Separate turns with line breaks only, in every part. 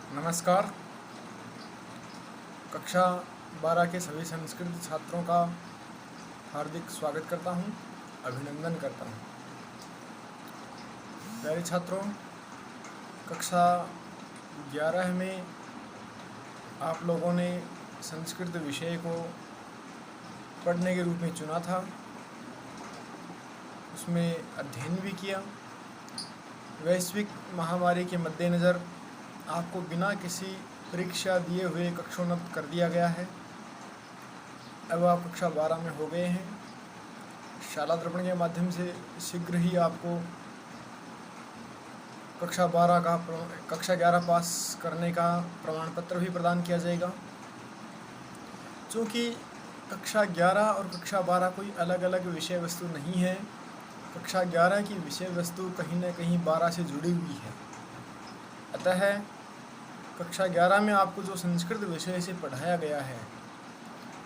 नमस्कार। कक्षा 12 के सभी संस्कृत छात्रों का हार्दिक स्वागत करता हूं, अभिनंदन करता हूं। प्यारे छात्रों, कक्षा 11 में आप लोगों ने संस्कृत विषय को पढ़ने के रूप में चुना था, उसमें अध्ययन भी किया। वैश्विक महामारी के मद्देनज़र आपको बिना किसी परीक्षा दिए हुए कक्षोन्नत कर दिया गया है। अब आप कक्षा 12 में हो गए हैं। शाला दर्पण के माध्यम से शीघ्र ही आपको कक्षा 11 पास करने का प्रमाण पत्र भी प्रदान किया जाएगा। चूँकि कक्षा 11 और कक्षा 12 कोई अलग अलग विषय वस्तु नहीं है, कक्षा 11 की विषय वस्तु कहीं न कहीं 12 से जुड़ी हुई है। अतः कक्षा 11 में आपको जो संस्कृत विषय से पढ़ाया गया है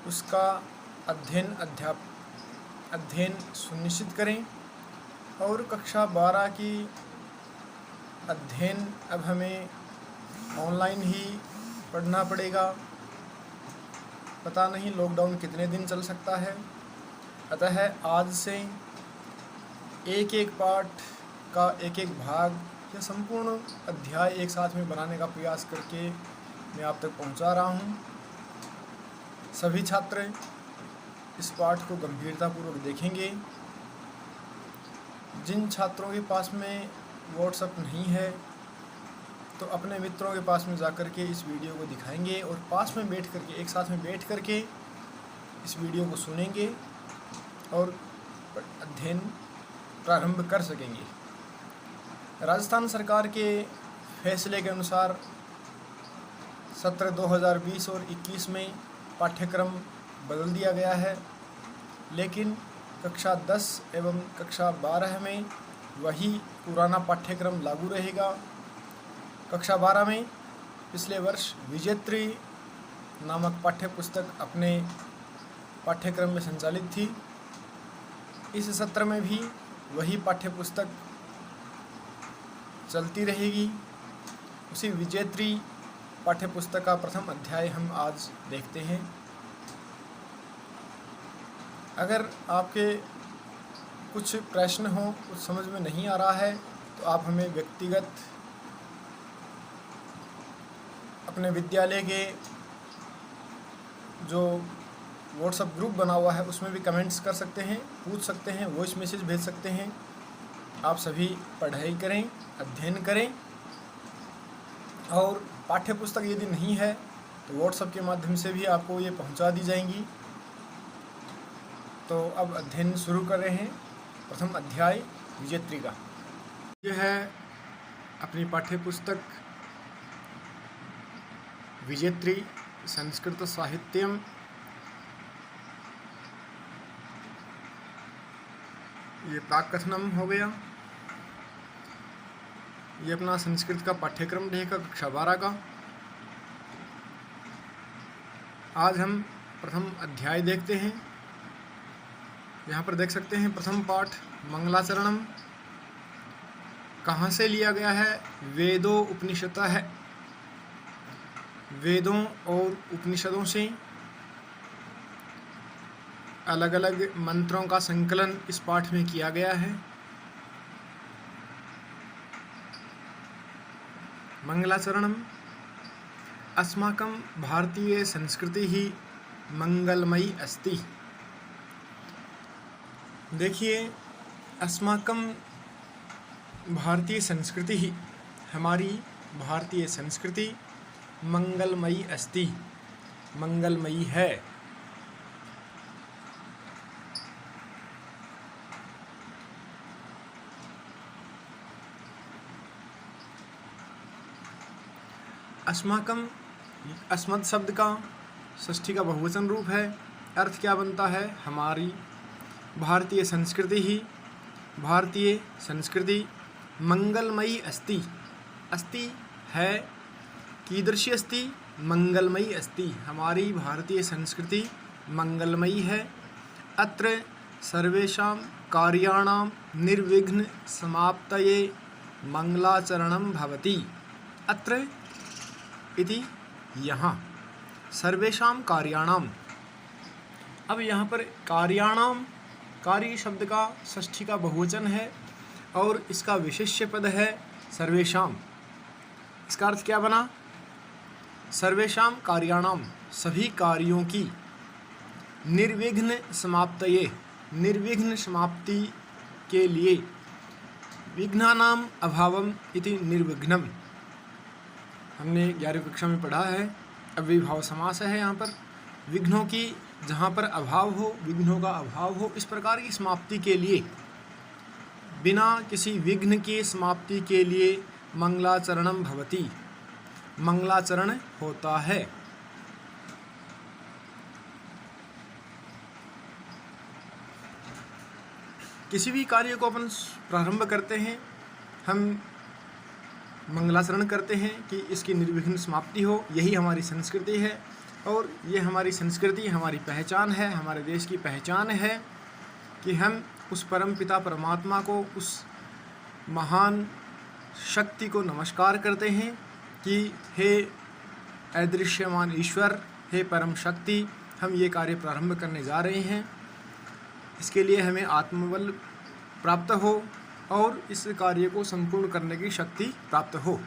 उसका अध्ययन सुनिश्चित करें। और कक्षा 12 की अध्ययन अब हमें ऑनलाइन ही पढ़ना पड़ेगा। पता नहीं लॉकडाउन कितने दिन चल सकता है। अतः आज से एक एक पाठ का एक एक भाग या संपूर्ण अध्याय एक साथ में बनाने का प्रयास करके मैं आप तक पहुंचा रहा हूं। सभी छात्र इस पाठ को गंभीरतापूर्वक देखेंगे। जिन छात्रों के पास में व्हाट्सएप नहीं है तो अपने मित्रों के पास में जाकर के इस वीडियो को दिखाएंगे और पास में बैठ करके एक साथ में बैठ करके इस वीडियो को सुनेंगे और अध्ययन प्रारंभ कर सकेंगे। राजस्थान सरकार के फैसले के अनुसार सत्र 2020 और 21 में पाठ्यक्रम बदल दिया गया है, लेकिन कक्षा 10 एवं कक्षा 12 में वही पुराना पाठ्यक्रम लागू रहेगा। कक्षा 12 में पिछले वर्ष विजेत्री नामक पाठ्यपुस्तक अपने पाठ्यक्रम में संचालित थी। इस सत्र में भी वही पाठ्यपुस्तक चलती रहेगी। उसी विजेत्री पाठ्यपुस्तक का प्रथम अध्याय हम आज देखते हैं। अगर आपके कुछ प्रश्न हो, कुछ समझ में नहीं आ रहा है तो आप हमें व्यक्तिगत अपने विद्यालय के जो व्हाट्सएप ग्रुप बना हुआ है उसमें भी कमेंट्स कर सकते हैं, पूछ सकते हैं, वॉइस मैसेज भेज सकते हैं। आप सभी पढ़ाई करें, अध्ययन करें और पाठ्यपुस्तक यदि नहीं है तो व्हाट्सएप के माध्यम से भी आपको ये पहुंचा दी जाएंगी। तो अब अध्ययन शुरू कर रहे हैं। प्रथम अध्याय विजेत्री का। यह है अपनी पाठ्यपुस्तक विजेत्री संस्कृत साहित्यम। ये प्राक कथनम हो गया। ये अपना संस्कृत का पाठ्यक्रम रहेगा कक्षा 12 का। आज हम प्रथम अध्याय देखते हैं। यहाँ पर देख सकते हैं प्रथम पाठ मंगलाचरणम कहाँ से लिया गया है? वेदों उपनिषदः है। वेदों और उपनिषदों से अलग अलग मंत्रों का संकलन इस पाठ में किया गया है। मंगलाचरणम अस्माकं भारतीय संस्कृति ही मंगलमयी अस्ति। देखिए, अस्माकं भारतीय संस्कृति ही, हमारी भारतीय संस्कृति मंगलमयी अस्ति, मंगलमयी है। अस्माकं अस्मत् शब्द का षष्ठी का बहुवचन रूप है। अर्थ क्या बनता है? हमारी भारतीय संस्कृति ही, भारतीय संस्कृति मंगलमयी अस्ति। अस्ति है, कीदृशी अस्ति? मंगलमयी अस्ति। हमारी भारतीय संस्कृति मंगलमयी है। अत्र सर्वेषां कार्याणां निर्विघ्न समाप्तये मंगलाचरणं भवति। अत्र इति यहाँ सर्वेषां कार्याणाम। अब यहाँ पर कार्याणाम, कार्य शब्द का षष्ठी का बहुवचन है और इसका विशेष्य पद है सर्वेषाम। इसका अर्थ क्या बना? सर्वेषाम कार्याणाम, सभी कार्यों की, निर्विघ्न समाप्तये, निर्विघ्न समाप्ति के लिए, विघ्नानाम अभावम इति निर्विघ्नम। हमने 11वीं कक्षा में पढ़ा है, अव्ययीभाव समास है यहाँ पर। विघ्नों की जहाँ पर अभाव हो, विघ्नों का अभाव हो, इस प्रकार की समाप्ति के लिए, बिना किसी विघ्न की समाप्ति के लिए मंगलाचरणम भवति, मंगलाचरण होता है। किसी भी कार्य को अपन प्रारंभ करते हैं, हम मंगलाचरण करते हैं कि इसकी निर्विघ्न समाप्ति हो। यही हमारी संस्कृति है और ये हमारी संस्कृति हमारी पहचान है, हमारे देश की पहचान है कि हम उस परम पिता परमात्मा को, उस महान शक्ति को नमस्कार करते हैं कि हे अदृश्यमान ईश्वर, हे परम शक्ति, हम ये कार्य प्रारंभ करने जा रहे हैं। इसके लिए हमें आत्मबल प्राप्त हो और इस कार्य को संपूर्ण करने की शक्ति प्राप्त हो।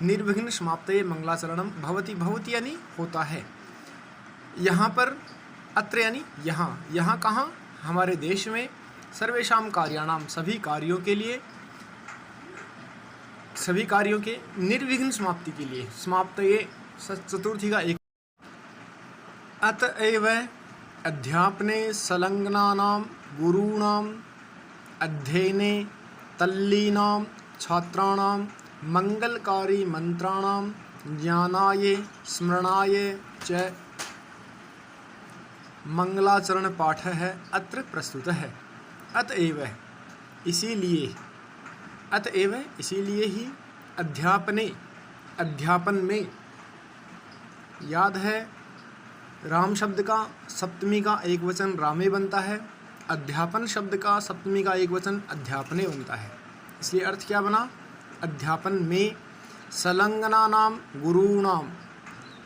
निर्विघ्न समाप्तये मंगलाचरणम भवति, भवति यानी होता है। यहाँ पर अत्र यानी यहाँ, यहाँ कहाँ? हमारे देश में सर्वेषाम कार्याणाम, सभी कार्यों के लिए, सभी कार्यों के निर्विघ्न समाप्ति के लिए, समाप्तये चतुर्थी का एक। अतएव अध्यापने संलग्नानां गुरूणां अध्ययने तल्लीनां छात्राणां मंगलकारी मंत्राणां ज्ञानाय स्मरणाय च मंगलाचरण पाठ है अत्र प्रस्तुत है। अतएव इसीलिए, अतएव इसीलिए ही, अध्यापने, अध्यापन में, याद है राम शब्द का सप्तमी का एक वचन रामे बनता है, अध्यापन शब्द का सप्तमी का एक वचन अध्यापने बनता है। इसलिए अर्थ क्या बना? अध्यापन में संलग्नानाम गुरूणाम,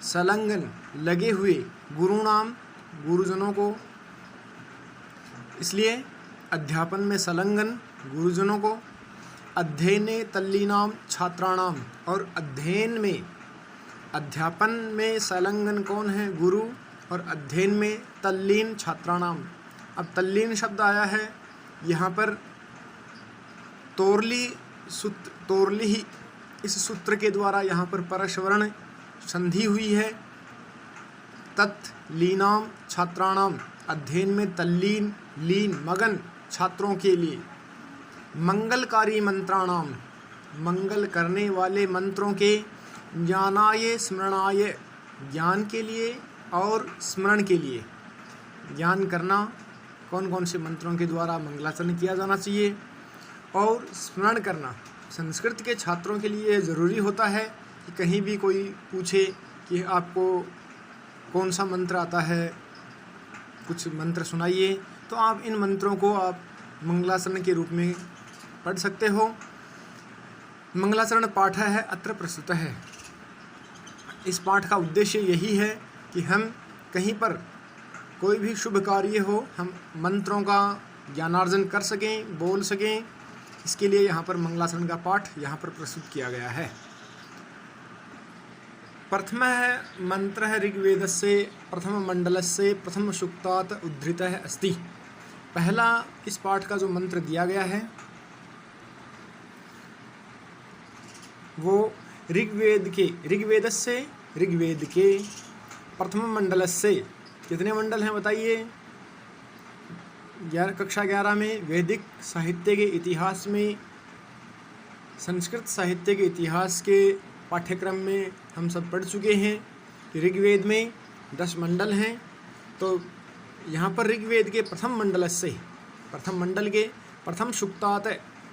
संलग्न लगे हुए, गुरूणाम गुरुजनों को, इसलिए अध्यापन में संलग्न गुरुजनों को, अध्ययने तल्लीनाम छात्राणाम, और अध्ययन में, अध्यापन में संलग्न कौन है? गुरु, और अध्ययन में तल्लीन छात्राणाम। अब तल्लीन शब्द आया है यहाँ पर तोरली सूत्र, तोरली ही इस सूत्र के द्वारा यहाँ पर परस्वर्ण संधि हुई है। तत् लीनाम छात्राणाम, अध्ययन में तल्लीन, लीन, मगन छात्रों के लिए, मंगलकारी मंत्राणाम, मंगल करने वाले मंत्रों के, ज्ञानाय स्मरणाय, ज्ञान के लिए और स्मरण के लिए। ज्ञान करना, कौन कौन से मंत्रों के द्वारा मंगलाचरण किया जाना चाहिए, और स्मरण करना संस्कृत के छात्रों के लिए ज़रूरी होता है कि कहीं भी कोई पूछे कि आपको कौन सा मंत्र आता है, कुछ मंत्र सुनाइए, तो आप इन मंत्रों को आप मंगलाचरण के रूप में पढ़ सकते हो। मंगलाचरण पाठ है अत्र प्रस्तुत है। इस पाठ का उद्देश्य यही है कि हम कहीं पर कोई भी शुभ कार्य हो, हम मंत्रों का ज्ञानार्जन कर सकें, बोल सकें। इसके लिए यहाँ पर मंगलाचरण का पाठ यहाँ पर प्रस्तुत किया गया है। प्रथम है मंत्र है ऋग्वेदस्य प्रथम मंडलस्य प्रथम सूक्तात् उद्धृतः अस्ति। पहला इस पाठ का जो मंत्र दिया गया है वो ऋग्वेद के प्रथम मंडल से, कितने मंडल हैं बताइए? कक्षा 11 में वैदिक साहित्य के इतिहास में, संस्कृत साहित्य के इतिहास के पाठ्यक्रम में हम सब पढ़ चुके हैं कि ऋग्वेद में 10 मंडल हैं। तो यहाँ पर ऋग्वेद के प्रथम मंडल से, प्रथम मंडल के प्रथम सूक्तात्,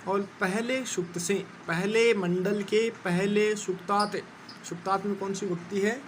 और पहले सूक्त से, पहले मंडल के पहले सूक्तात्, सूक्तात् में कौन सी विभक्ति है?